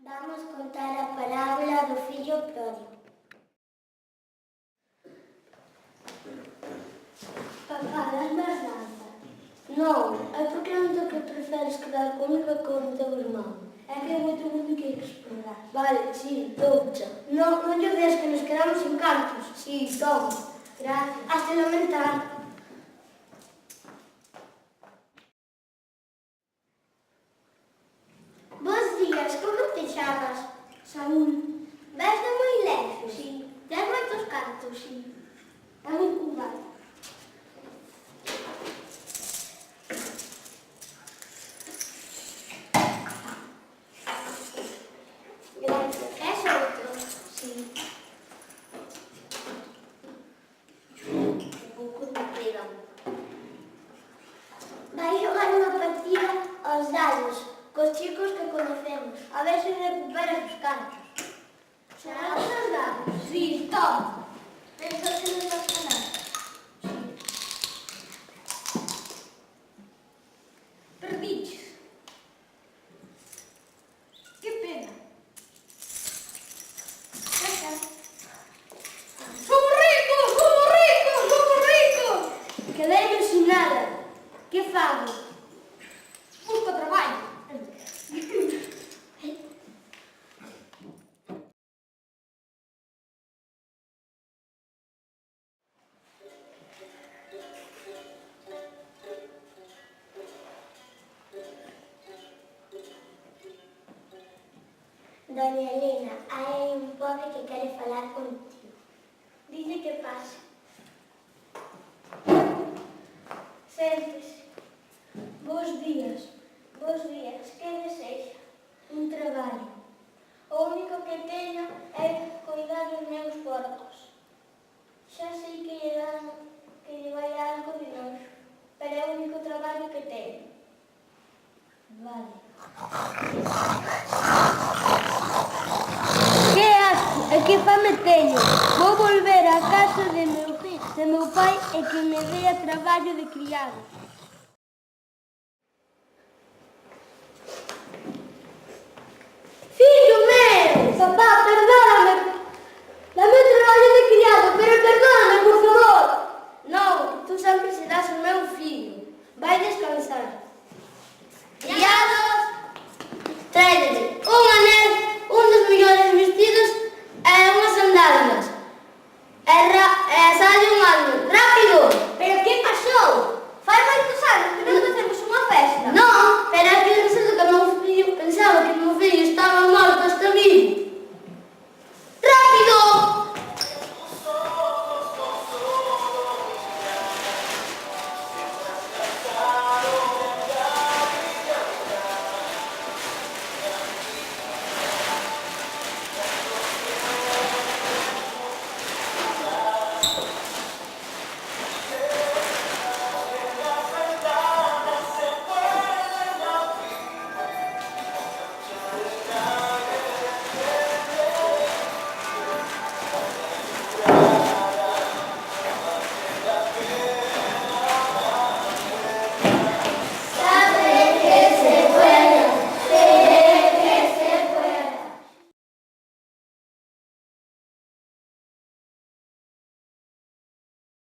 Vamos contar a parábola do fillo pródigo. Papá, das máis danza? Non, é porque non te que preferes quedar comigo e con o teu irmão. É que é moito mundo que hai que explorar. Vale, sí, doucha. Non, non lle veas que nos quedamos sin cantos. Sí, toma. Gracias. Has de lamentar. Bos días, como te chamas? Saúl. Ves de moi lexos? Sí. Tes moitos cantos? Sí. É un cubar. Gracias. Es outro? Sí. Un pouco de pegam. Vai xogar unha partida aos dados cos chicos que conocemos. A ver se recuperas os cantos. Será os dados? Sí, toma. Penso que non pasa nada. Perdiches. Que pena. Somos ricos! Somos ricos! Somos ricos! Quedei sin nada. Que fago? Busco traballo. Doña Elena, hai un pobre que quere falar contigo. Dile que pase. Séntese. Bos días. Bos días. Que desexa? Un traballo. O único que teño é cuidar dos meus porcos. Xa sei que lle vai algo de noxo, pero é o único traballo que teño. Vale. Que asco e que fame teño. Vou volver á casa de meu pai e que me dea traballo de criado.